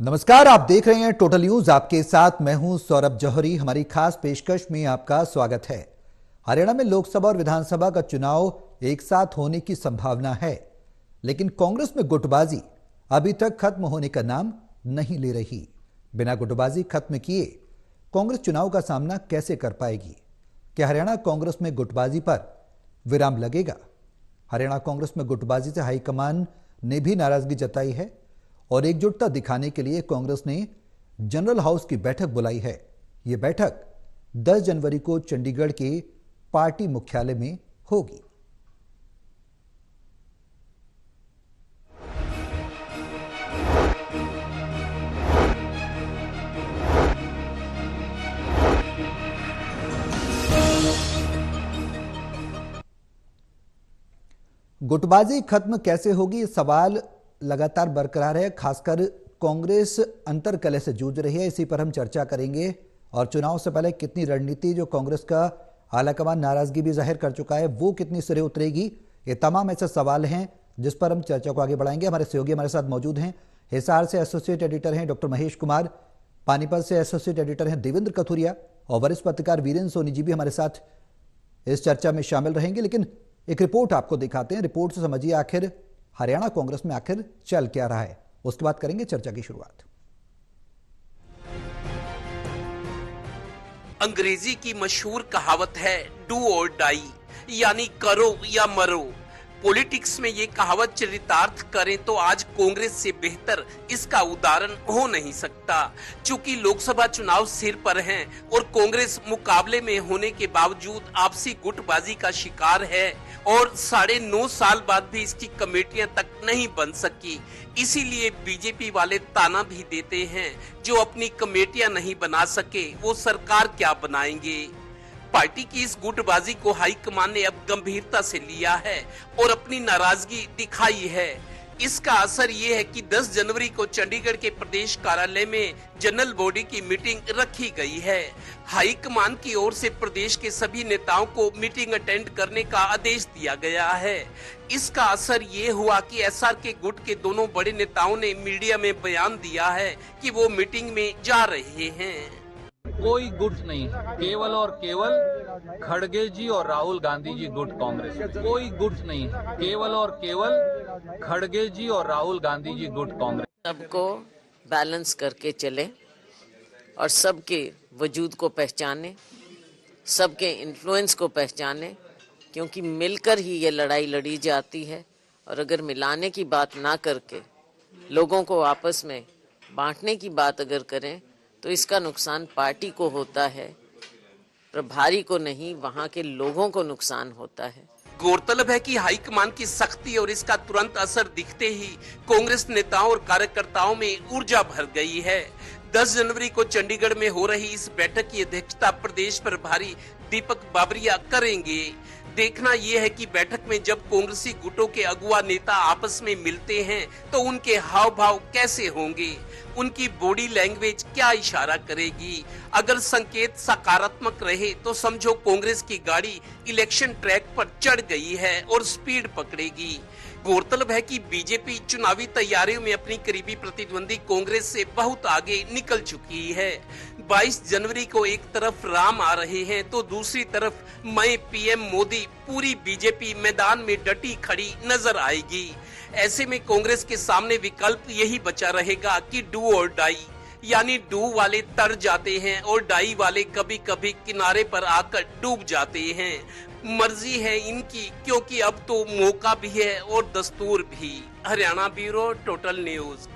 नमस्कार, आप देख रहे हैं टोटल न्यूज। आपके साथ मैं हूं सौरभ जौहरी। हमारी खास पेशकश में आपका स्वागत है। हरियाणा में लोकसभा और विधानसभा का चुनाव एक साथ होने की संभावना है, लेकिन कांग्रेस में गुटबाजी अभी तक खत्म होने का नाम नहीं ले रही। बिना गुटबाजी खत्म किए कांग्रेस चुनाव का सामना कैसे कर पाएगी? क्या हरियाणा कांग्रेस में गुटबाजी पर विराम लगेगा? हरियाणा कांग्रेस में गुटबाजी से हाईकमान ने भी नाराजगी जताई है और एकजुटता दिखाने के लिए कांग्रेस ने जनरल हाउस की बैठक बुलाई है। यह बैठक 10 जनवरी को चंडीगढ़ के पार्टी मुख्यालय में होगी। गुटबाजी खत्म कैसे होगी, ये सवाल लगातार बरकरार है। खासकर कांग्रेस अंतर कलह से जूझ रही है, इसी पर हम चर्चा करेंगे। और चुनाव से पहले कितनी रणनीति जो कांग्रेस का आलाकमान नाराजगी भी जाहिर कर चुका है, वो कितनी सिरे उतरेगी, ये तमाम ऐसे सवाल हैं जिस पर हम चर्चा को आगे बढ़ाएंगे। हमारे सहयोगी हमारे साथ मौजूद हैं। हिसार से एसोसिएट एडिटर हैं डॉक्टर महेश कुमार, पानीपत से एसोसिएट एडिटर हैं देवेंद्र कथुरिया और वरिष्ठ पत्रकार वीरेंद्र सोनी जी भी हमारे साथ इस चर्चा में शामिल रहेंगे। लेकिन एक रिपोर्ट आपको दिखाते हैं, रिपोर्ट से समझिए आखिर हरियाणा कांग्रेस में आखिर चल क्या रहा है, उसके बाद करेंगे चर्चा की शुरुआत। अंग्रेजी की मशहूर कहावत है डू और डाई, यानी करो या मरो। पॉलिटिक्स में ये कहावत चरितार्थ करें तो आज कांग्रेस से बेहतर इसका उदाहरण हो नहीं सकता। चूंकि लोकसभा चुनाव सिर पर हैं और कांग्रेस मुकाबले में होने के बावजूद आपसी गुटबाजी का शिकार है और 9.5 साल बाद भी इसकी कमेटियां तक नहीं बन सकी। इसीलिए बीजेपी वाले ताना भी देते हैं, जो अपनी कमेटियां नहीं बना सके वो सरकार क्या बनाएंगे। पार्टी की इस गुटबाजी को हाईकमान ने अब गंभीरता से लिया है और अपनी नाराजगी दिखाई है। इसका असर ये है कि 10 जनवरी को चंडीगढ़ के प्रदेश कार्यालय में जनरल बॉडी की मीटिंग रखी गई है। हाईकमान की ओर से प्रदेश के सभी नेताओं को मीटिंग अटेंड करने का आदेश दिया गया है। इसका असर ये हुआ कि एसआर के गुट के दोनों बड़े नेताओं ने मीडिया में बयान दिया है कि वो मीटिंग में जा रहे हैं। कोई गुट नहीं, केवल और केवल खड़गे जी और राहुल गांधी जी गुट कांग्रेस। कोई गुट नहीं, केवल और केवल खड़गे जी और राहुल गांधी जी गुट कांग्रेस। सबको बैलेंस करके चले और सबके वजूद को पहचाने, सबके इन्फ्लुएंस को पहचाने, क्योंकि मिलकर ही ये लड़ाई लड़ी जाती है। और अगर मिलाने की बात ना करके लोगों को आपस में बांटने की बात अगर करें तो इसका नुकसान पार्टी को होता है, प्रभारी को नहीं, वहां के लोगों को नुकसान होता है। गौरतलब है कि हाईकमान की सख्ती और इसका तुरंत असर दिखते ही कांग्रेस नेताओं और कार्यकर्ताओं में ऊर्जा भर गई है। 10 जनवरी को चंडीगढ़ में हो रही इस बैठक की अध्यक्षता प्रदेश प्रभारी दीपक बाबरिया करेंगे। देखना यह है कि बैठक में जब कांग्रेसी गुटों के अगुआ नेता आपस में मिलते हैं तो उनके हाव भाव कैसे होंगे, उनकी बॉडी लैंग्वेज क्या इशारा करेगी। अगर संकेत सकारात्मक रहे तो समझो कांग्रेस की गाड़ी इलेक्शन ट्रैक पर चढ़ गई है और स्पीड पकड़ेगी। गौरतलब है कि बीजेपी चुनावी तैयारियों में अपनी करीबी प्रतिद्वंदी कांग्रेस से बहुत आगे निकल चुकी है। 22 जनवरी को एक तरफ राम आ रहे हैं तो दूसरी तरफ मैं पीएम मोदी पूरी बीजेपी मैदान में डटी खड़ी नजर आएगी। ऐसे में कांग्रेस के सामने विकल्प यही बचा रहेगा कि डू और डाई, यानी डू वाले तर जाते हैं और डाई वाले कभी कभी किनारे पर आकर डूब जाते हैं। मर्जी है इनकी, क्योंकि अब तो मौका भी है और दस्तूर भी। Haryana bureau total news.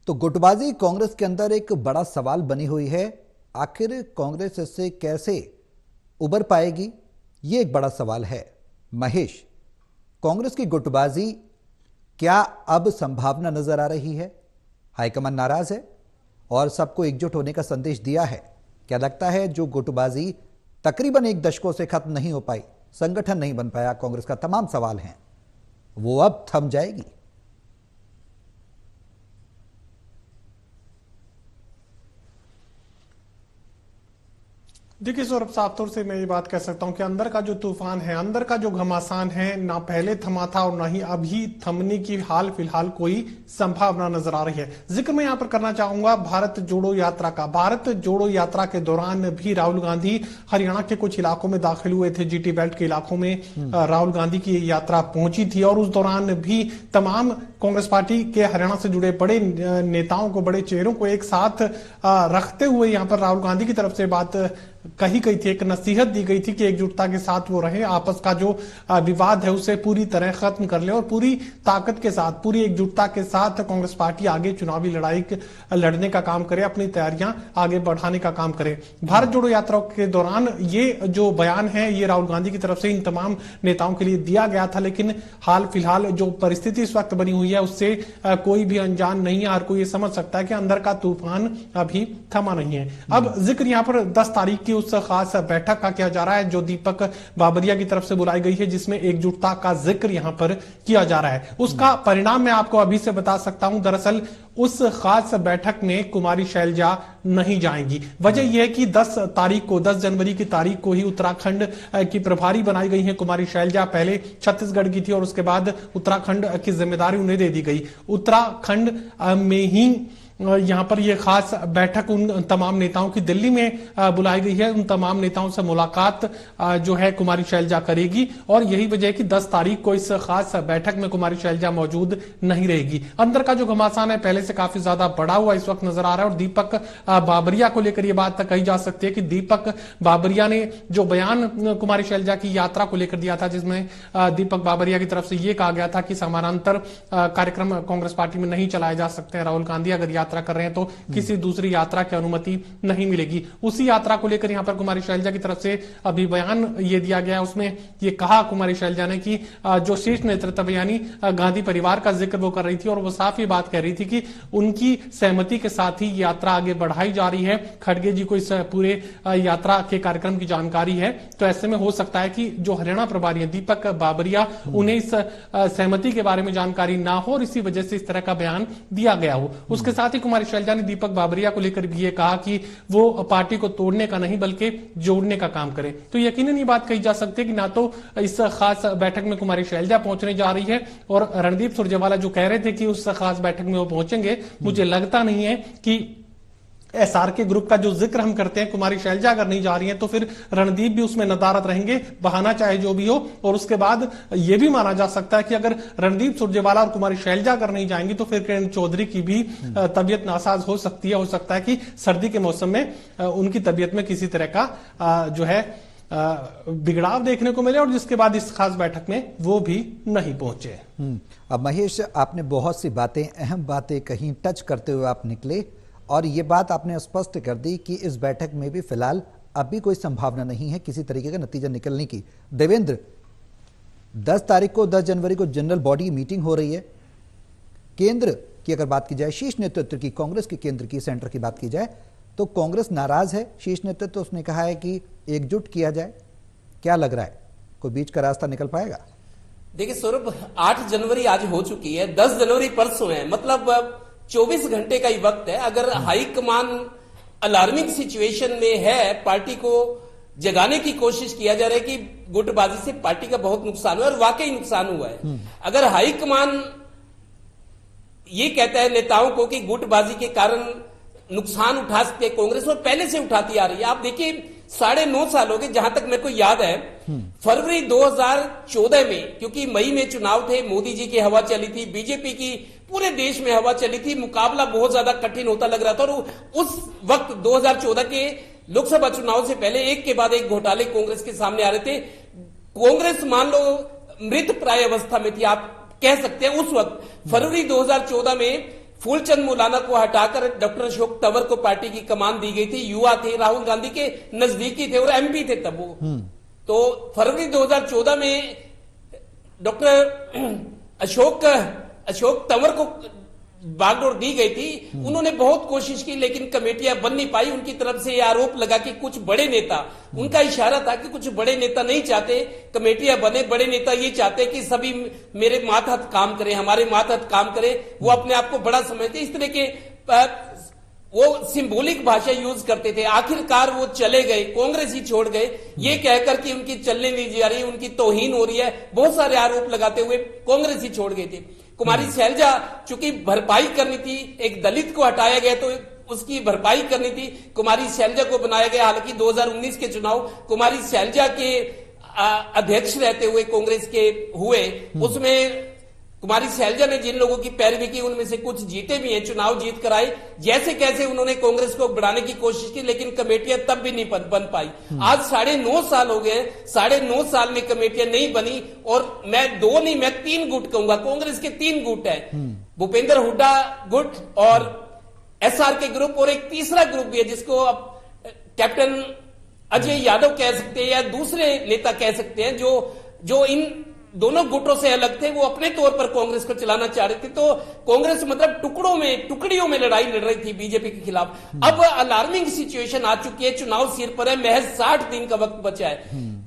तो गुटबाजी कांग्रेस के अंदर एक बड़ा सवाल बनी हुई है। आखिर कांग्रेस इससे कैसे उबर पाएगी, ये एक बड़ा सवाल है। महेश, कांग्रेस की गुटबाजी क्या अब संभावना नजर आ रही है? हाईकमान नाराज है और सबको एकजुट होने का संदेश दिया है। क्या लगता है जो गुटबाजी तकरीबन 1 दशकों से खत्म नहीं हो पाई, संगठन नहीं बन पाया, कांग्रेस का तमाम सवाल हैं, वो अब थम जाएगी? देखिए सौरभ, साफ तौर से मैं ये बात कह सकता हूं कि अंदर का जो तूफान है, अंदर का जो घमासान है, ना पहले थमा था और ना ही अभी थमने की हाल फिलहाल कोई संभावना नजर आ रही है। जिक्र मैं यहां पर करना चाहूंगा भारत जोड़ो यात्रा का। भारत जोड़ो यात्रा के दौरान भी राहुल गांधी हरियाणा के कुछ इलाकों में दाखिल हुए थे। जीटी बेल्ट के इलाकों में राहुल गांधी की यात्रा पहुंची थी और उस दौरान भी तमाम कांग्रेस पार्टी के हरियाणा से जुड़े बड़े नेताओं को, बड़े चेहरों को एक साथ रखते हुए यहां पर राहुल गांधी की तरफ से बात कही गई थी, एक नसीहत दी गई थी कि एकजुटता के साथ वो रहे, आपस का जो विवाद है उसे पूरी तरह खत्म कर ले और पूरी ताकत के साथ, पूरी एकजुटता के साथ कांग्रेस पार्टी आगे चुनावी लड़ाई लड़ने का काम करे, अपनी तैयारियां आगे बढ़ाने का काम करे। भारत जोड़ो यात्रा के दौरान ये जो बयान है ये राहुल गांधी की तरफ से इन तमाम नेताओं के लिए दिया गया था, लेकिन हाल फिलहाल जो परिस्थिति इस वक्त बनी हुई है उससे कोई भी अनजान नहीं है। हर कोई ये समझ सकता है कि अंदर का तूफान अभी थमा नहीं है। अब जिक्र यहां पर 10 तारीख की उस खास बैठक का किया जा रहा है जो दीपक बाबरिया की तरफ से बुलाई गई है, जिसमें एकजुटता का जिक्र यहां पर किया जा रहा है। उसका परिणाम मैं आपको अभी से बता सकता हूं। दरअसल उस खास बैठक में कुमारी शैलजा नहीं जाएंगी। वजह यह है कि 10 तारीख को, 10 जनवरी की तारीख को ही उत्तराखंड की प्रभारी बनाई गई है कुमारी शैलजा। पहले छत्तीसगढ़ की थी और उसके बाद उत्तराखंड की जिम्मेदारी उन्हें दे दी गई। उत्तराखंड में ही यहां पर यह खास बैठक उन तमाम नेताओं की दिल्ली में बुलाई गई है। उन तमाम नेताओं से मुलाकात जो है कुमारी शैलजा करेगी और यही वजह है कि 10 तारीख को इस खास बैठक में कुमारी शैलजा मौजूद नहीं रहेगी। अंदर का जो घमासान है पहले से काफी ज्यादा बढ़ा हुआ इस वक्त नजर आ रहा है और दीपक बाबरिया को लेकर यह बात कही जा सकती है कि दीपक बाबरिया ने जो बयान कुमारी शैलजा की यात्रा को लेकर दिया था, जिसमें दीपक बाबरिया की तरफ से यह कहा गया था कि समानांतर कार्यक्रम कांग्रेस पार्टी में नहीं चलाए जा सकते हैं। राहुल गांधी अगर यात्रा कर रहे हैं तो किसी दूसरी यात्रा की अनुमति नहीं मिलेगी। उसी यात्रा को लेकर यहां पर कुमारी शैलजा की तरफ से अभी बयान ये दिया गया है। उसमें ये कहा कुमारी शैलजा ने कि जो शीर्ष नेतृत्व यानी गांधी परिवार का जिक्र वो कर रही थी और वो साफ ही बात कह रही थी कि उनकी सहमति के साथ ही यात्रा आगे बढ़ाई जा रही है। खड़गे जी को इस पूरे यात्रा के कार्यक्रम की जानकारी है, तो ऐसे में हो सकता है कि जो हरियाणा प्रभारी है दीपक बाबरिया, उन्हें इस सहमति के बारे में जानकारी ना हो और इसी वजह से इस तरह का बयान दिया गया हो। उसके साथ ही कुमारी शैलजा ने दीपक बाबरिया को लेकर भी ये कहा कि वो पार्टी को तोड़ने का नहीं बल्कि जोड़ने का काम करे। तो यकीनन ये बात कही जा सकती है कि ना तो इस खास बैठक में कुमारी शैलजा पहुंचने जा रही है और रणदीप सुरजेवाला जो कह रहे थे कि उस खास बैठक में वो पहुंचेंगे, मुझे लगता नहीं है कि एसआरके ग्रुप का जो जिक्र हम करते हैं, कुमारी शैलजा अगर नहीं जा रही है तो फिर रणदीप भी उसमें नदारत रहेंगे, बहाना चाहे जो भी हो। और उसके बाद यह भी माना जा सकता है कि अगर रणदीप सुरजेवाला और कुमारी शैलजा अगर नहीं जाएंगी तो फिर किरण चौधरी की भी तबीयत नासाज हो सकती है। हो सकता है कि सर्दी के मौसम में उनकी तबीयत में किसी तरह का जो है बिगड़ाव देखने को मिले और जिसके बाद इस खास बैठक में वो भी नहीं पहुंचे। अब महेश, आपने बहुत सी बातें, अहम बातें कहीं टच करते हुए आप निकले और ये बात आपने स्पष्ट कर दी कि इस बैठक में भी फिलहाल अभी कोई संभावना नहीं है किसी तरीके का नतीजा निकलने की। देवेंद्र, 10 तारीख को, 10 जनवरी को जनरल बॉडी मीटिंग हो रही है। केंद्र की अगर बात की जाए, शीर्ष नेतृत्व की, कांग्रेस के केंद्र की, सेंटर की बात की जाए तो कांग्रेस नाराज है। शीर्ष नेतृत्व उसने कहा है कि एकजुट किया जाए। क्या लग रहा है, कोई बीच का रास्ता निकल पाएगा? देखिए सौरभ, 8 जनवरी आज हो चुकी है, 10 जनवरी परसों है, मतलब 24 घंटे का ही वक्त है। अगर हाईकमान अलार्मिंग सिचुएशन में है, पार्टी को जगाने की कोशिश किया जा रहा है कि गुटबाजी से पार्टी का बहुत नुकसान हुआ और वाकई नुकसान हुआ है। अगर हाईकमान ये कहता है नेताओं को कि गुटबाजी के कारण नुकसान उठा सकते हैं कांग्रेस, और पहले से उठाती आ रही है। आप देखिए 9.5 साल हो गए, जहां तक मेरे को याद है फरवरी 2014 में, क्योंकि मई में चुनाव थे, मोदी जी की हवा चली थी, बीजेपी की पूरे देश में हवा चली थी, मुकाबला बहुत ज्यादा कठिन होता लग रहा था। और उस वक्त 2014 के लोकसभा चुनाव से पहले एक के बाद एक घोटाले कांग्रेस के सामने आ रहे थे। कांग्रेस मान लो मृत प्राय अवस्था में थी, आप कह सकते हैं। उस वक्त फरवरी 2014 में फूलचंद मौलाना को हटाकर डॉक्टर अशोक तंवर को पार्टी की कमान दी गई थी। युवा थे, राहुल गांधी के नजदीकी थे और एमपी थे तब वो। तो फरवरी 2014 में डॉक्टर अशोक तंवर को बागडोर दी गई थी। उन्होंने बहुत कोशिश की लेकिन कमेटियां बन नहीं पाई। उनकी तरफ से यह आरोप लगा कि कुछ बड़े नेता, उनका इशारा था कि कुछ बड़े नेता नहीं चाहते कमेटियां बने, बड़े नेता ये चाहते कि सभी मेरे मातहत काम करें, हमारे मातहत काम करें, वो अपने आप को बड़ा समझते। इस तरह के वो सिंबॉलिक भाषा यूज करते थे। आखिरकार वो चले गए, कांग्रेस ही छोड़ गए, ये कहकर कि उनकी चलने नहीं जा रही, उनकी तौहीन हो रही है, बहुत सारे आरोप लगाते हुए कांग्रेस ही छोड़ गए थे। कुमारी शैलजा चूंकि भरपाई करनी थी, एक दलित को हटाया गया तो उसकी भरपाई करनी थी, कुमारी शैलजा को बनाया गया। हालांकि 2019 के चुनाव कुमारी शैलजा के अध्यक्ष रहते हुए कांग्रेस के हुए, उसमें कुमारी शैलजा ने जिन लोगों की पैरवी की उनमें से कुछ जीते भी हैं, चुनाव जीत कर आए, जैसे कैसे उन्होंने कांग्रेस को बढ़ाने की कोशिश की, लेकिन कमेटियां तब भी नहीं बन पाई। आज 9.5 साल हो गए, 9.5 साल में कमेटियां नहीं बनी, और मैं 2 नहीं मैं 3 गुट कहूंगा, कांग्रेस के 3 गुट है, भूपेंद्र हुड्डा गुट और SRK ग्रुप, और एक तीसरा ग्रुप भी है जिसको अब कैप्टन अजय यादव कह सकते हैं या दूसरे नेता कह सकते हैं, जो इन दोनों गुटों से अलग थे, वो अपने तौर पर कांग्रेस को चलाना चाह रहे थे। तो कांग्रेस मतलब टुकड़ियों में लड़ाई लड़ रही थी बीजेपी के खिलाफ। अब अलार्मिंग सिचुएशन आ चुकी है, चुनाव सिर पर है, महज 60 दिन का वक्त बचा है।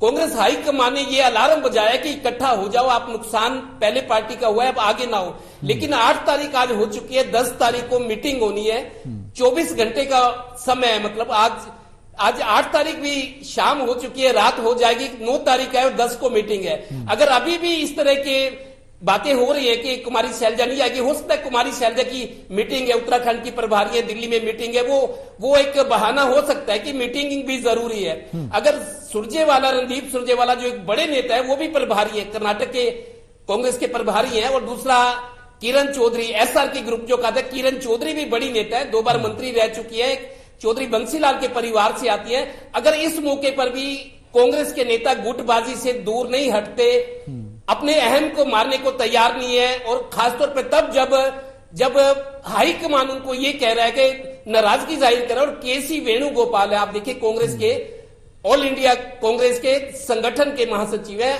कांग्रेस हाईकमान ने ये अलार्म बजाया कि इकट्ठा हो जाओ, आप नुकसान पहले पार्टी का हुआ है, अब आगे ना हो। लेकिन 8 तारीख आज हो चुकी है, 10 तारीख को मीटिंग होनी है, 24 घंटे का समय है, मतलब आज 8 तारीख भी शाम हो चुकी है, रात हो जाएगी, 9 तारीख है और 10 को मीटिंग है। अगर अभी भी इस तरह के बातें हो रही है कि कुमारी शैलजा नहीं आएगी, हो सकता है कुमारी शैलजा की मीटिंग है, उत्तराखंड की प्रभारी है, दिल्ली में मीटिंग है, वो एक बहाना हो सकता है कि मीटिंग भी जरूरी है। अगर सुरजेवाला, रणदीप सुरजेवाला जो एक बड़े नेता है, वो भी प्रभारी है, कर्नाटक के कांग्रेस के प्रभारी है, और दूसरा किरण चौधरी, SRK ग्रुप जो कहते हैं, किरण चौधरी भी बड़ी नेता है, 2 बार मंत्री रह चुकी है, चौधरी बंसीलाल के परिवार से आती है। अगर इस मौके पर भी कांग्रेस के नेता गुटबाजी से दूर नहीं हटते, अपने अहम को मारने को तैयार नहीं है, और खासतौर पर तब जब हाईकमान उनको ये कह रहा है कि नाराजगी जाहिर कर रहा है, और KC वेणुगोपाल है, आप देखिए कांग्रेस के ऑल इंडिया कांग्रेस के संगठन के महासचिव है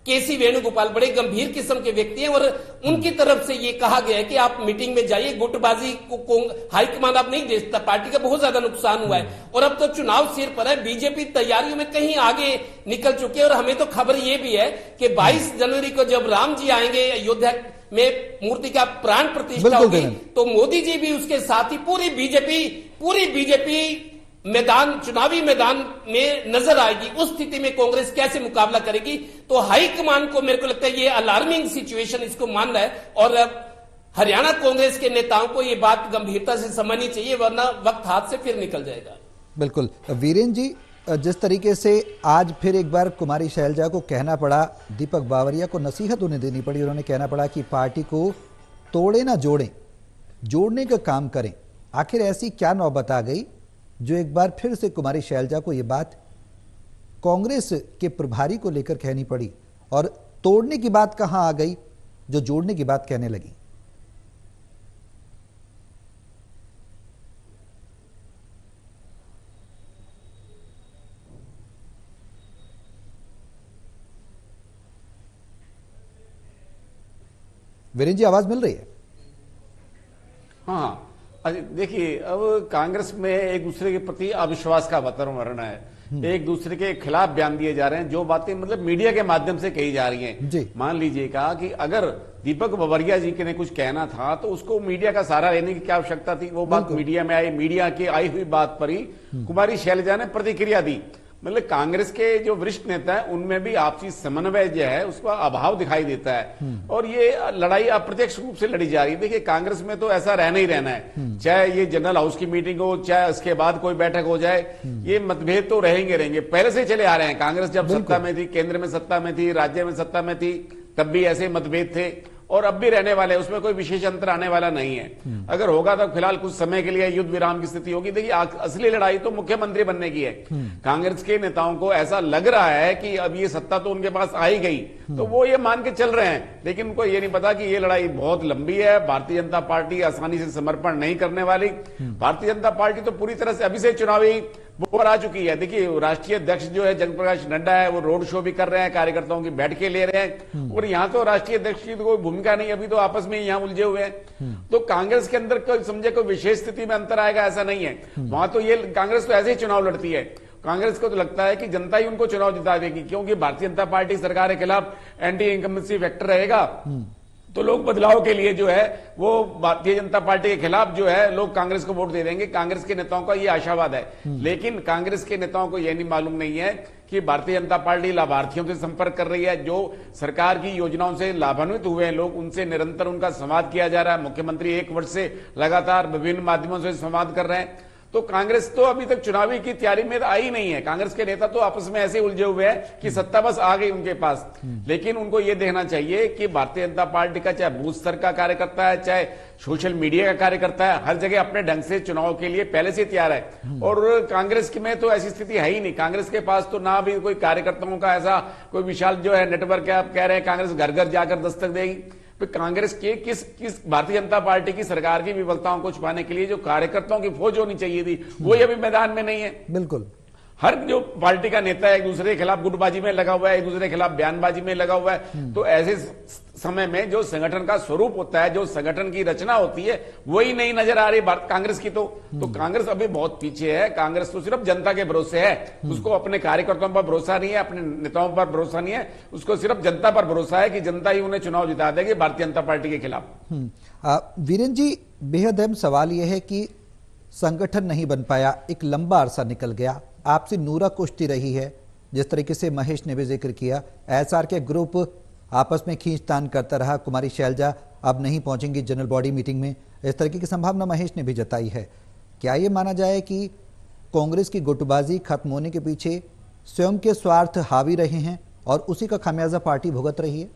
KC वेणुगोपाल, बड़े गंभीर किस्म के व्यक्ति हैं, और उनकी तरफ से ये कहा गया है कि आप मीटिंग में जाइए, गुटबाजी को हाईकमान आप नहीं दे सकता, पार्टी का बहुत ज्यादा नुकसान हुआ है, और अब तो चुनाव सिर पर है, बीजेपी तैयारियों में कहीं आगे निकल चुकी है। और हमें तो खबर ये भी है कि 22 जनवरी को जब राम जी आएंगे, अयोध्या में मूर्ति का प्राण प्रतिष्ठा होगी, तो मोदी जी भी उसके साथ ही पूरी बीजेपी चुनावी मैदान में नजर आएगी। उस स्थिति में कांग्रेस कैसे मुकाबला करेगी? तो हाईकमान को मेरे को लगता है ये अलार्मिंग सिचुएशन इसको मान रहा है, और हरियाणा कांग्रेस के नेताओं को ये बात गंभीरता से समझनी चाहिए, वरना वक्त हाथ से फिर निकल जाएगा। बिल्कुल वीरेन जी, जिस तरीके से आज फिर एक बार कुमारी शैलजा को कहना पड़ा, दीपक बावरिया को नसीहत उन्हें देनी पड़ी, उन्होंने कहना पड़ा कि पार्टी को तोड़े ना जोड़ें, जोड़ने का काम करें। आखिर ऐसी क्या नौबत आ गई जो एक बार फिर से कुमारी शैलजा को ये बात कांग्रेस के प्रभारी को लेकर कहनी पड़ी, और तोड़ने की बात कहां आ गई जो जोड़ने की बात कहने लगी? वीरेन जी, आवाज मिल रही है? हाँ, देखिए, अब कांग्रेस में एक दूसरे के प्रति अविश्वास का वातावरण है, एक दूसरे के खिलाफ बयान दिए जा रहे हैं, जो बातें मतलब मीडिया के माध्यम से कही जा रही हैं। मान लीजिएगा कि अगर दीपक बावरिया जी के ने कुछ कहना था तो उसको मीडिया का सहारा लेने की क्या आवश्यकता थी? वो बात मीडिया में आई, मीडिया की आई हुई बात पर ही कुमारी शैलजा ने प्रतिक्रिया दी। मतलब कांग्रेस के जो वरिष्ठ नेता है उनमें भी आपसी समन्वय जो है उसका अभाव दिखाई देता है, और ये लड़ाई अप्रत्यक्ष रूप से लड़ी जा रही है। देखिए, कांग्रेस में तो ऐसा रहना ही रहना है, चाहे ये जनरल हाउस की मीटिंग हो, चाहे उसके बाद कोई बैठक हो जाए, ये मतभेद तो रहेंगे। पहले से चले आ रहे हैं। कांग्रेस जब सत्ता में थी, केंद्र में सत्ता में थी, राज्य में सत्ता में थी, तब भी ऐसे मतभेद थे, और अब भी रहने वाले, उसमें कोई विशेष अंतर आने वाला नहीं है। अगर होगा तो फिलहाल कुछ समय के लिए युद्ध विराम की स्थिति होगी। देखिए, असली लड़ाई तो मुख्यमंत्री बनने की है। कांग्रेस के नेताओं को ऐसा लग रहा है कि अब ये सत्ता तो उनके पास आ ही गई, तो वो ये मान के चल रहे हैं, लेकिन उनको ये नहीं पता कि ये लड़ाई बहुत लंबी है। भारतीय जनता पार्टी आसानी से समर्पण नहीं करने वाली। भारतीय जनता पार्टी तो पूरी तरह से अभी से चुनावी बोर आ चुकी है। देखिए, राष्ट्रीय अध्यक्ष जो है जगत प्रकाश नड्डा है, वो रोड शो भी कर रहे हैं, कार्यकर्ताओं की बैठकें ले रहे हैं, और यहाँ तो राष्ट्रीय अध्यक्ष की तो कोई भूमिका नहीं, अभी तो आपस में यहाँ उलझे हुए हैं। तो कांग्रेस के अंदर कोई समझे कोई विशेष स्थिति में अंतर आएगा, ऐसा नहीं है। वहां तो ये कांग्रेस तो ऐसे ही चुनाव लड़ती है। कांग्रेस को तो लगता है कि जनता ही उनको चुनाव जिता देगी, क्योंकि भारतीय जनता पार्टी सरकार के खिलाफ एंटी इनकम्बेंसी फैक्टर रहेगा, तो लोग बदलाव के लिए जो है वो भारतीय जनता पार्टी के खिलाफ जो है लोग कांग्रेस को वोट दे देंगे। कांग्रेस के नेताओं का ये आशावाद है, लेकिन कांग्रेस के नेताओं को यह नहीं मालूम नहीं है कि भारतीय जनता पार्टी लाभार्थियों से संपर्क कर रही है। जो सरकार की योजनाओं से लाभान्वित हुए हैं लोग, उनसे निरंतर उनका संवाद किया जा रहा है। मुख्यमंत्री 1 वर्ष से लगातार विभिन्न माध्यमों से संवाद कर रहे हैं। तो कांग्रेस तो अभी तक चुनावी की तैयारी में आई नहीं है। कांग्रेस के नेता तो आपस में ऐसे उलझे हुए हैं कि सत्ता बस आ गई उनके पास। लेकिन उनको यह देखना चाहिए कि भारतीय जनता पार्टी का चाहे बूथ स्तर का कार्यकर्ता है, चाहे सोशल मीडिया का कार्यकर्ता है, हर जगह अपने ढंग से चुनाव के लिए पहले से तैयार है। और कांग्रेस में तो ऐसी स्थिति है ही नहीं। कांग्रेस के पास तो ना भी कोई कार्यकर्ताओं का ऐसा कोई विशाल जो है नेटवर्क है। आप कह रहे हैं कांग्रेस घर घर जाकर दस्तक देगी। कांग्रेस के किस भारतीय जनता पार्टी की सरकार की विफलताओं को छुपाने के लिए जो कार्यकर्ताओं की फौज होनी चाहिए थी, वो अभी मैदान में नहीं है। बिल्कुल, हर जो पार्टी का नेता है एक दूसरे के खिलाफ गुटबाजी में लगा हुआ है, एक दूसरे के खिलाफ बयानबाजी में लगा हुआ है। तो ऐसे समय में जो संगठन का स्वरूप होता है, जो संगठन की रचना होती है, वही नहीं नजर आ रही कांग्रेस की। तो कांग्रेस अभी बहुत पीछे है। कांग्रेस तो सिर्फ जनता के भरोसे है, उसको अपने कार्यकर्ताओं पर भरोसा नहीं है, अपने नेताओं पर भरोसा नहीं है। उसको सिर्फ जनता पर भरोसा है कि जनता ही उन्हें चुनाव जिता देगी भारतीय जनता पार्टी के खिलाफ। वीरेंद्र जी, बेहद अहम सवाल यह है कि संगठन नहीं बन पाया, एक लंबा अरसा निकल गया, आपसी नूरा कुश्ती रही है, जिस तरीके से महेश ने भी जिक्र किया। एसआर के ग्रुप आपस में खींचतान करता रहा, कुमारी शैलजा अब नहीं पहुंचेंगी जनरल बॉडी मीटिंग में, इस तरीके की संभावना महेश ने भी जताई है। क्या ये माना जाए कि कांग्रेस की गुटबाजी खत्म होने के पीछे स्वयं के स्वार्थ हावी रहे हैं और उसी का खामियाजा पार्टी भुगत रही है?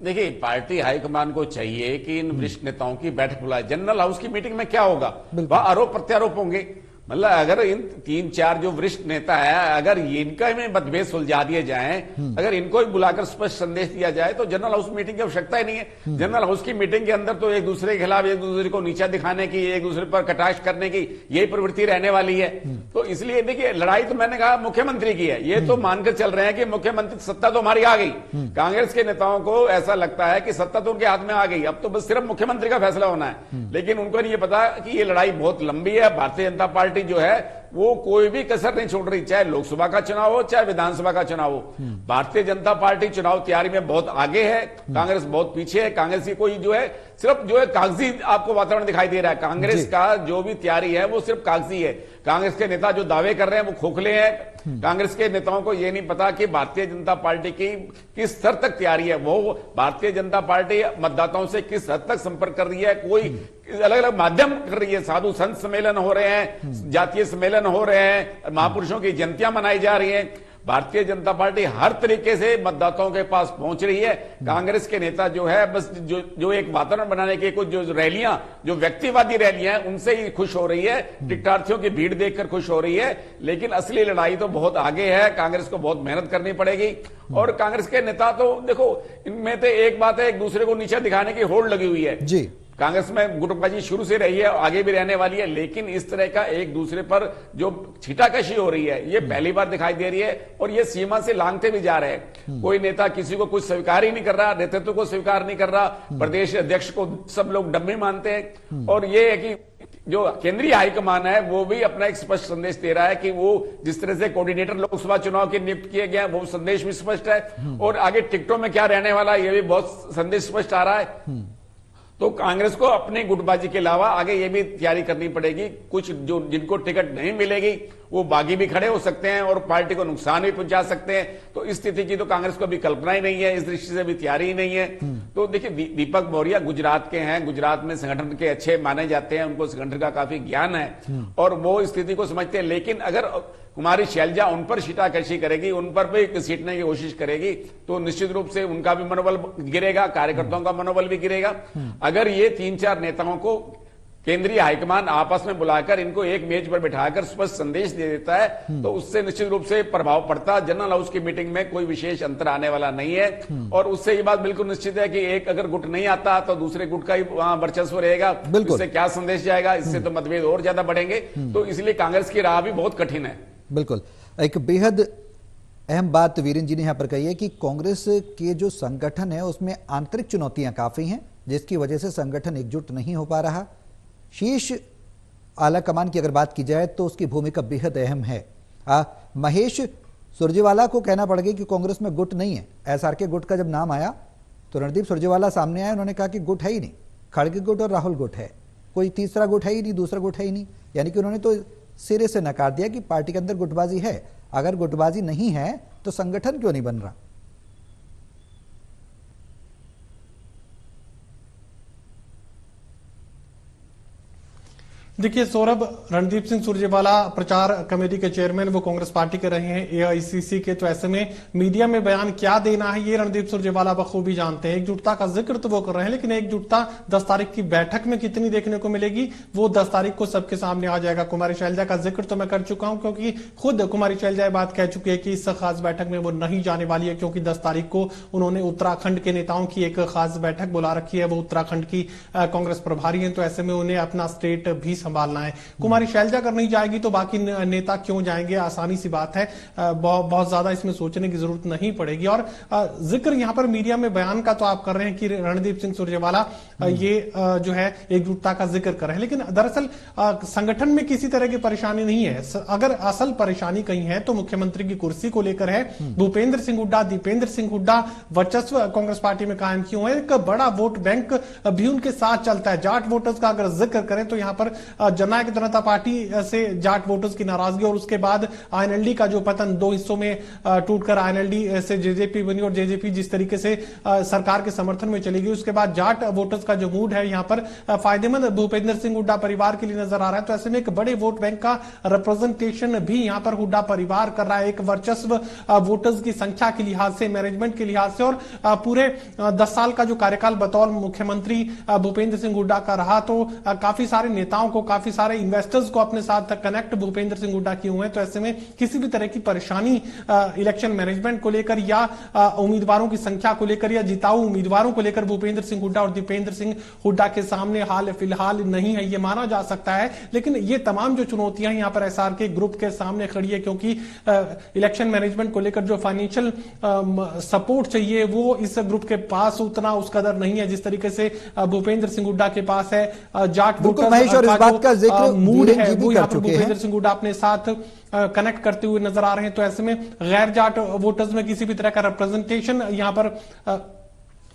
देखिए, पार्टी हाईकमान को चाहिए कि इन वरिष्ठ नेताओं की बैठक बुलाए। जनरल हाउस की मीटिंग में क्या होगा, वह आरोप प्रत्यारोप होंगे। मतलब अगर इन 3-4 जो वरिष्ठ नेता है, अगर इनका में मतभेद सुलझा दिए जाएं, अगर इनको ही बुलाकर स्पष्ट संदेश दिया जाए तो जनरल हाउस मीटिंग की आवश्यकता ही नहीं है। जनरल हाउस की मीटिंग के अंदर तो एक दूसरे के खिलाफ, एक दूसरे को नीचा दिखाने की, एक दूसरे पर कटाक्ष करने की यही प्रवृत्ति रहने वाली है। तो इसलिए देखिए, लड़ाई तो मैंने कहा मुख्यमंत्री की है। ये तो मानकर चल रहे हैं कि मुख्यमंत्री सत्ता तो हमारी आ गई। कांग्रेस के नेताओं को ऐसा लगता है कि सत्ता तो उनके हाथ में आ गई, अब तो बस सिर्फ मुख्यमंत्री का फैसला होना है। लेकिन उनको नहीं पता कि ये लड़ाई बहुत लंबी है। भारतीय जनता पार्टी जो है वो कोई भी कसर नहीं छोड़ रही, चाहे लोकसभा का चुनाव हो, चाहे विधानसभा का चुनाव हो। भारतीय जनता पार्टी चुनाव तैयारी में बहुत आगे है, कांग्रेस बहुत पीछे है। कांग्रेस की कोई जो है सिर्फ जो है कागजी आपको वातावरण दिखाई दे रहा है। कांग्रेस का जो भी तैयारी है वो सिर्फ कागजी है। कांग्रेस के नेता जो दावे कर रहे हैं वो खोखले हैं। कांग्रेस के नेताओं को यह नहीं पता कि भारतीय जनता पार्टी की किस स्तर तक तैयारी है। वो भारतीय जनता पार्टी मतदाताओं से किस हद तक संपर्क कर रही है, कोई अलग अलग माध्यम कर रही है। साधु संत सम्मेलन हो रहे हैं, जातीय सम्मेलन हो रहे हैं, महापुरुषों की जयंतियां मनाई जा रही हैं। भारतीय जनता पार्टी हर तरीके से मतदाताओं के पास पहुंच रही है। कांग्रेस के नेता जो है बस जो एक वातावरण बनाने के कुछ जो रैलियां, जो व्यक्तिवादी रैलियां हैं, उनसे ही खुश हो रही है, टिकटार्थियों की भीड़ देखकर खुश हो रही है। लेकिन असली लड़ाई तो बहुत आगे है। कांग्रेस को बहुत मेहनत करनी पड़ेगी। और कांग्रेस के नेता तो देखो, इनमें तो एक बात है, एक दूसरे को नीचे दिखाने की होड़ लगी हुई है जी। कांग्रेस में गुटबाजी शुरू से रही है, आगे भी रहने वाली है। लेकिन इस तरह का एक दूसरे पर जो छीटाकशी हो रही है, ये पहली बार दिखाई दे रही है। और ये सीमा से लांघते भी जा रहे हैं। कोई नेता किसी को कुछ स्वीकार ही नहीं कर रहा, नेतृत्व को स्वीकार नहीं कर रहा, प्रदेश अध्यक्ष को सब लोग डम्मी मानते हैं। और ये है कि जो केंद्रीय हाईकमान है वो भी अपना एक स्पष्ट संदेश दे रहा है कि वो जिस तरह से कोऑर्डिनेटर लोकसभा चुनाव के नियुक्त किए गए, वो संदेश भी स्पष्ट है। और आगे टिकटों में क्या रहने वाला है, ये भी बहुत संदेश स्पष्ट आ रहा है। तो कांग्रेस को अपनी गुटबाजी के अलावा आगे ये भी तैयारी करनी पड़ेगी। कुछ जो जिनको टिकट नहीं मिलेगी वो बागी भी खड़े हो सकते हैं और पार्टी को नुकसान भी पहुंचा सकते हैं। तो इस स्थिति की तो कांग्रेस को अभी कल्पना ही नहीं है, इस दृष्टि से भी तैयारी ही नहीं है। तो देखिए, दीपक मौर्य गुजरात के हैं, गुजरात में संगठन के अच्छे माने जाते हैं, उनको संगठन का काफी ज्ञान है और वो स्थिति को समझते हैं। लेकिन अगर कुमारी शैलजा उन पर छीटाकशी करेगी, उन पर भी सीटने की कोशिश करेगी, तो निश्चित रूप से उनका भी मनोबल गिरेगा, कार्यकर्ताओं का मनोबल भी गिरेगा। अगर ये 3-4 नेताओं को केंद्रीय हाईकमान आपस में बुलाकर इनको एक मेज पर बिठाकर स्पष्ट संदेश दे देता है तो उससे निश्चित रूप से प्रभाव पड़ता। जनरल हाउस की मीटिंग में कोई विशेष अंतर आने वाला नहीं है। और उससे ये बात बिल्कुल निश्चित है कि एक अगर गुट नहीं आता तो दूसरे गुट का ही वहां वर्चस्व रहेगा। इससे क्या संदेश जाएगा, इससे तो मतभेद और ज्यादा बढ़ेंगे। तो इसलिए कांग्रेस की राह भी बहुत कठिन है। बिल्कुल, एक बेहद अहम बात वीरेंद्र जी ने यहाँ पर कही है कि कांग्रेस के जो संगठन है उसमें आंतरिक चुनौतियां काफी हैं, जिसकी वजह से संगठन एकजुट नहीं हो पा रहा। शीर्ष आला कमान की अगर बात की जाए तो उसकी भूमिका बेहद अहम है। महेश, सुरजेवाला को कहना पड़ गया कि कांग्रेस में गुट नहीं है। एसआरके गुट का जब नाम आया तो रणदीप सुरजेवाला सामने आए, उन्होंने कहा कि गुट है ही नहीं, खड़गे गुट और राहुल गुट है, कोई तीसरा गुट है ही नहीं, दूसरा गुट है ही नहीं। यानी कि उन्होंने तो सिरे से नकार दिया कि पार्टी के अंदर गुटबाजी है। अगर गुटबाजी नहीं है तो संगठन क्यों नहीं बन रहा? देखिए सौरभ, रणदीप सिंह सुरजेवाला प्रचार कमेटी के चेयरमैन, वो कांग्रेस पार्टी के रहे हैं एआईसीसी के, तो ऐसे में मीडिया में बयान क्या देना है ये रणदीप सुरजेवाला बखूबी जानते हैं। एकजुटता का जिक्र तो वो कर रहे हैं, लेकिन एकजुटता 10 तारीख की बैठक में कितनी देखने को मिलेगी वो 10 तारीख को सबके सामने आ जाएगा। कुमारी शैलजा का जिक्र तो मैं कर चुका हूं, क्योंकि खुद कुमारी शैलजा बात कह चुकी है कि इस खास बैठक में वो नहीं जाने वाली है, क्योंकि 10 तारीख को उन्होंने उत्तराखंड के नेताओं की एक खास बैठक बुला रखी है। वो उत्तराखंड की कांग्रेस प्रभारी है, तो ऐसे में उन्हें अपना स्टेट भी संभालना है। कुमारी शैलजा अगर नहीं जाएगी तो बाकी नेता क्यों जाएंगे? आसानी सी बात है, बहुत ज्यादा इसमें सोचने की जरूरत नहीं पड़ेगी। और जिक्र यहां पर मीडिया में बयान का तो आप कर रहे हैं कि रणदीप सिंह सुरजेवाला ये जो है एकजुटता का जिक्र कर रहे हैं, लेकिन दरअसल संगठन में किसी तरह की परेशानी नहीं है। अगर असल परेशानी कहीं है तो मुख्यमंत्री की कुर्सी को लेकर है। भूपेंद्र सिंह हुड्डा, दीपेंद्र सिंह हुड्डा वर्चस्व कांग्रेस पार्टी में कायम क्यों है? एक बड़ा वोट बैंक भी उनके साथ चलता है। जाट वोटर्स का अगर जिक्र करें तो यहां पर जननायक जनता पार्टी से जाट वोटर्स की नाराजगी, और उसके बाद आईएनएलडी का जो पतन, 2 हिस्सों में टूटकर आईएनएलडी से जेजेपी बनी, और जेजेपी जिस तरीके से सरकार के समर्थन में चली गई, उसके बाद जाट वोटर्स का जो मूड है यहां पर फायदेमंद भूपेंद्र सिंह हुड्डा परिवार के लिए नजर आ रहा है। तो ऐसे में एक बड़े वोट बैंक का रिप्रेजेंटेशन भी यहां पर हुड्डा परिवार कर रहा है, एक वर्चस्व वोटर्स की संख्या के लिहाज से, मैनेजमेंट के लिहाज से। और पूरे 10 साल का जो कार्यकाल बतौर मुख्यमंत्री भूपेंद्र सिंह हुड्डा का रहा, तो काफी सारे नेताओं को, काफी सारे इन्वेस्टर्स को अपने साथ कनेक्ट भूपेंद्र सिंह हुड्डा किए हुए हैं। तो ऐसे में किसी भी तरह की परेशानी इलेक्शन मैनेजमेंट को लेकर या उम्मीदवारों की संख्या को लेकर या जिताऊ उम्मीदवारों को लेकर भूपेंद्र सिंह हुड्डा और दीपेंद्र सिंह हुड्डा के सामने हाल फिलहाल नहीं है, ये माना जा सकता है। लेकिन ये तमाम जो चुनौतियां यहां पर एसआरके ग्रुप के सामने खड़ी है, क्योंकि इलेक्शन मैनेजमेंट को लेकर जो फाइनेंशियल सपोर्ट चाहिए वो इस ग्रुप के पास उतना उस कदर नहीं है जिस तरीके से भूपेंद्र सिंह हुड्डा के पास है। जाट वोटर्स मूड है वो यहाँ पर भूपेंद्र सिंह हुड्डा अपने साथ कनेक्ट करते हुए नजर आ रहे हैं। तो ऐसे में गैर जाट वोटर्स में किसी भी तरह का रिप्रेजेंटेशन यहाँ पर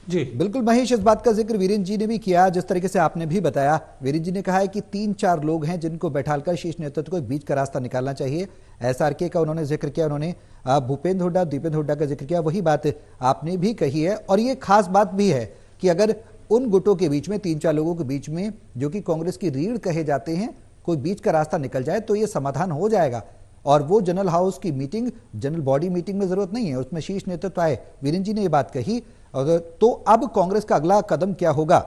जी बिल्कुल महेश, इस बात का जिक्र वीरेंद्र जी ने भी किया, जिस तरीके से आपने भी बताया। वीरेंद्र जी ने कहा है कि 3-4 लोग हैं जिनको बैठालकर शीर्ष नेतृत्व को बीच का रास्ता निकालना चाहिए। एसआरके का उन्होंने जिक्र किया, उन्होंने भूपेंद्र हुड्डा, दीपेंद्र हुड्डा का जिक्र किया, वही बात आपने भी कही है। और ये खास बात भी है कि अगर उन गुटों के बीच में, 3-4 लोगों के बीच में जो कि कांग्रेस की रीढ़ कहे जाते हैं, कोई बीच का रास्ता निकल जाए तो ये समाधान हो जाएगा। और वो जनरल हाउस की मीटिंग, जनरल बॉडी मीटिंग में जरूरत नहीं है, उसमें शीर्ष नेतृत्व आए। वीरेंद्र जी ने ये बात कही। तो अब कांग्रेस का अगला कदम क्या होगा?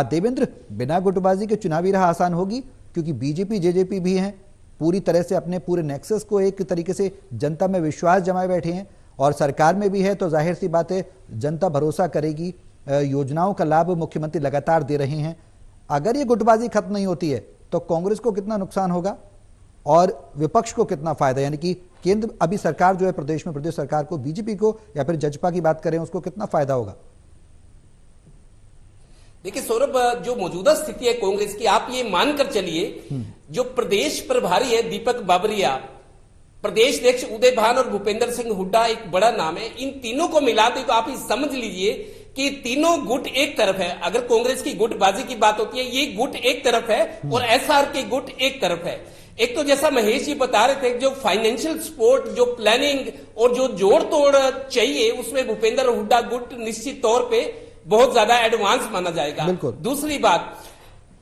देवेंद्र, बिना गुटबाजी के चुनावी राह आसान होगी, क्योंकि बीजेपी जेजेपी भी हैं, पूरी तरह से अपने पूरे नेक्सस को एक तरीके से जनता में विश्वास जमाए बैठे हैं, और सरकार में भी है, तो जाहिर सी बात है जनता भरोसा करेगी। योजनाओं का लाभ मुख्यमंत्री लगातार दे रहे हैं। अगर ये गुटबाजी खत्म नहीं होती है तो कांग्रेस को कितना नुकसान होगा और विपक्ष को कितना फायदा? यानी कि केंद्र, अभी सरकार जो है प्रदेश में, प्रदेश सरकार को, बीजेपी को या फिर जजपा की बात करें, उसको कितना फायदा होगा? देखिए सौरभ, जो मौजूदा स्थिति है कांग्रेस की, आप ये मानकर चलिए, जो प्रदेश प्रभारी है दीपक बाबरिया, प्रदेश अध्यक्ष उदय भान और भूपेंद्र सिंह हुड्डा एक बड़ा नाम है। इन तीनों को मिला दे तो आप ये समझ लीजिए कि तीनों गुट एक तरफ है। अगर कांग्रेस की गुटबाजी की बात होती है, ये गुट एक तरफ है और एसआरके गुट एक तरफ है। एक तो जैसा महेश जी बता रहे थे, जो फाइनेंशियल सपोर्ट, जो प्लानिंग और जो जोड़ तोड़ चाहिए, उसमें भूपेंद्र हुड्डा गुट निश्चित तौर पे बहुत ज्यादा एडवांस माना जाएगा। दूसरी बात,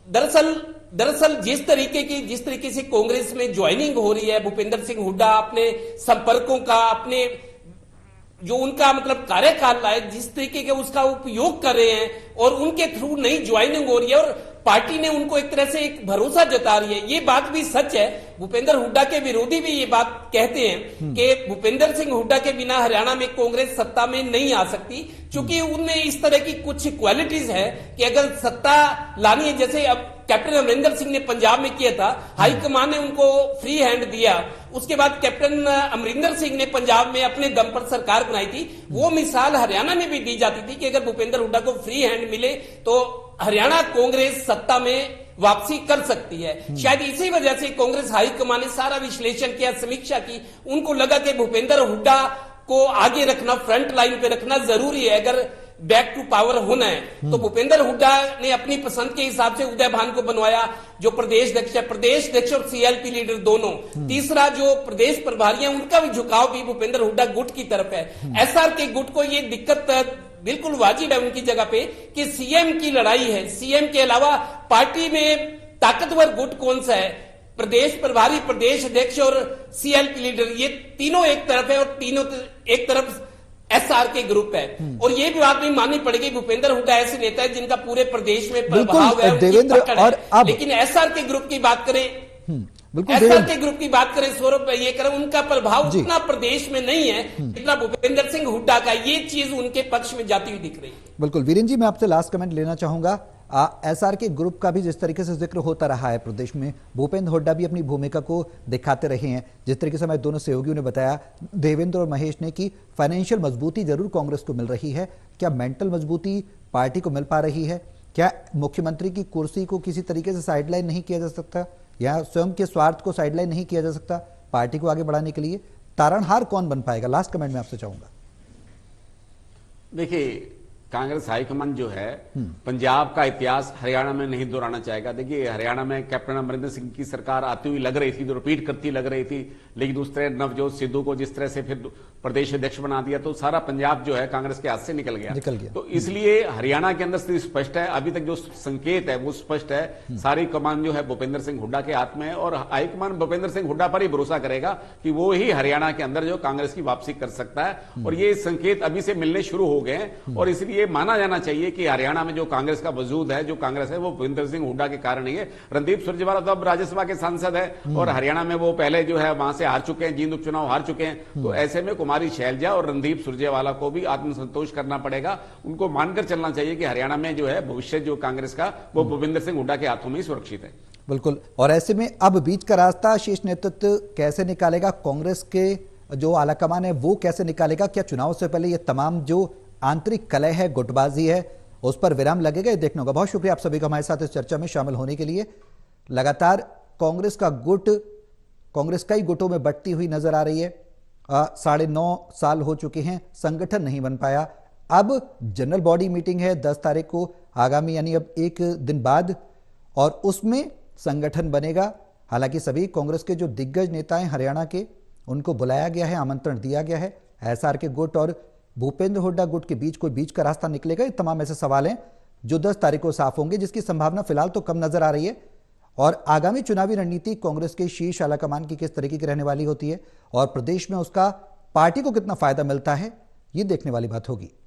दरअसल जिस तरीके से कांग्रेस में ज्वाइनिंग हो रही है, भूपेंद्र सिंह हुड्डा अपने संपर्कों का, अपने जो उनका मतलब कार्यकाल है, जिस तरीके के उसका उपयोग कर रहे हैं और उनके थ्रू नई ज्वाइनिंग हो रही है और पार्टी ने उनको एक तरह से एक भरोसा जता रही है, ये बात भी सच है। भूपेंद्र हुड्डा के विरोधी भी ये बात कहते हैं कि भूपेंद्र सिंह हुड्डा के बिना हरियाणा में कांग्रेस सत्ता में नहीं आ सकती, क्योंकि उनमें इस तरह की कुछ क्वालिटीज है कि अगर सत्ता लानी है, जैसे अब कैप्टन अमरिंदर सिंह ने पंजाब में किया था, हाईकमान ने उनको फ्री हैंड दिया, उसके बाद कैप्टन अमरिंदर सिंह ने पंजाब में अपने दम पर सरकार बनाई थी। वो मिसाल हरियाणा में भी दी जाती थी कि अगर भूपेंद्र हुड्डा को फ्री हैंड मिले तो हरियाणा कांग्रेस सत्ता में वापसी कर सकती है। शायद इसी वजह से कांग्रेस हाईकमान ने सारा विश्लेषण किया, समीक्षा की, उनको लगा कि भूपेंद्र हुड्डा को आगे रखना, फ्रंट लाइन पे रखना जरूरी है। अगर बैक टू पावर होना है तो भूपेंद्र हुड्डा ने अपनी पसंद के हिसाब से उदय भान को बनवाया, जो प्रदेश अध्यक्ष है, प्रदेश अध्यक्ष और सीएलपी लीडर दोनों। तीसरा जो प्रदेश प्रभारी है, उनका भी झुकाव भी भूपेंद्र हुड्डा गुट की तरफ है। एसआर के गुट को ये दिक्कत बिल्कुल वाजिब है उनकी जगह पे कि सीएम की लड़ाई है। सीएम के अलावा पार्टी में ताकतवर गुट कौन सा है? प्रदेश प्रभारी, प्रदेश अध्यक्ष और सीएलपी लीडर, ये तीनों एक तरफ है और तीनों एक तरफ एसआर के ग्रुप है। और ये भी बात नहीं माननी पड़ेगी, भूपेंद्र हुड्डा ऐसे नेता है जिनका पूरे प्रदेश में प्रभाव है, देवेंद्र, और अब लेकिन एसआर के ग्रुप की बात करें, एसआर के ग्रुप की बात करें, सौरभ ये करें, उनका प्रभाव उतना प्रदेश में नहीं है जितना भूपेंद्र सिंह हुड्डा का। ये चीज उनके पक्ष में जाती हुई दिख रही है। बिल्कुल वीरेंद्र जी, मैं आपसे लास्ट कमेंट लेना चाहूंगा। एसआर के ग्रुप का भी जिस तरीके से जिक्र होता रहा है प्रदेश में, भूपेंद्र हुड्डा भी अपनी भूमिका को दिखाते रहे हैं। जिस तरीके से हमारे दोनों सहयोगियों ने बताया, देवेंद्र और महेश ने, कि फाइनेंशियल मजबूती जरूर कांग्रेस को मिल रही है, क्या मेंटल मजबूती पार्टी को मिल पा रही है? क्या मुख्यमंत्री की कुर्सी को किसी तरीके से साइडलाइन नहीं किया जा सकता, या स्वयं के स्वार्थ को साइडलाइन नहीं किया जा सकता पार्टी को आगे बढ़ाने के लिए? तारणहार कौन बन पाएगा? लास्ट कमेंट में आपसे चाहूंगा। देखिए, कांग्रेस हाईकमान जो है पंजाब का इतिहास हरियाणा में नहीं दोहराना चाहेगा। देखिए, हरियाणा में कैप्टन अमरिंदर सिंह की सरकार आती हुई लग रही थी, तो रिपीट करती लग रही थी, लेकिन उस तरह नवजोत सिद्धू को जिस तरह से फिर प्रदेश अध्यक्ष बना दिया, तो सारा पंजाब जो है कांग्रेस के हाथ से निकल गया। तो इसलिए हरियाणा के अंदर स्थिति स्पष्ट है। अभी तक जो संकेत है वो स्पष्ट है। सारी कमान जो है भूपेंद्र सिंह हुड्डा के हाथ में है, और हाईकमान भूपेंद्र सिंह हुड्डा पर ही भरोसा करेगा कि वो ही हरियाणा के अंदर जो कांग्रेस की वापसी कर सकता है। और ये संकेत अभी से मिलने शुरू हो गए हैं, और इसलिए माना जाना चाहिए कि हरियाणा में जो कांग्रेस का वजूद है, जो कांग्रेस है, वो भूपेंद्र सिंह हुड्डा के कारण ही है। रणदीप सुरजेवाला तो अब राज्यसभा के सांसद है, और हरियाणा में वो पहले जो है वहां से हार चुके हैं, जींद उपचुनाव हार चुके हैं। तो ऐसे में कुमारी शैलजा और रणदीप सुरजेवाला को भी आत्मसंतोष करना पड़ेगा। उनको मानकर चलना चाहिए कि हरियाणा में जो है भविष्य जो कांग्रेस का, वो भूपेंद्र सिंह हुड्डा के हाथों में ही सुरक्षित है। बिल्कुल। और ऐसे में अब बीच का रास्ता शीर्ष नेतृत्व कैसे निकालेगा, कांग्रेस के जो आलाकमान है वो कैसे निकालेगा? क्या चुनाव से पहले ये तमाम जो आंतरिक कलह है, गुटबाजी है, उस पर विराम लगेगा? ये देखना होगा। बहुत शुक्रिया आप सभी का हमारे साथ इस चर्चा में शामिल होने के लिए। लगातार कांग्रेस का गुट, कांग्रेस कई गुटों में बंटती हुई नजर आ रही है। 9.5 साल हो चुके हैं, संगठन नहीं बन पाया। अब जनरल बॉडी मीटिंग है 10 तारीख को, आगामी यानी अब एक दिन बाद, और उसमें संगठन बनेगा। हालांकि सभी कांग्रेस के जो दिग्गज नेता हैं हरियाणा के, उनको बुलाया गया है, आमंत्रण दिया गया है। एसआर के गुट और भूपेंद्र हुड्डा गुट के बीच कोई बीच का रास्ता निकलेगा? ये तमाम ऐसे सवाल हैं जो 10 तारीख को साफ होंगे, जिसकी संभावना फिलहाल तो कम नजर आ रही है। और आगामी चुनावी रणनीति कांग्रेस के शीर्ष आलाकमान की किस तरीके की रहने वाली होती है, और प्रदेश में उसका पार्टी को कितना फायदा मिलता है, ये देखने वाली बात होगी।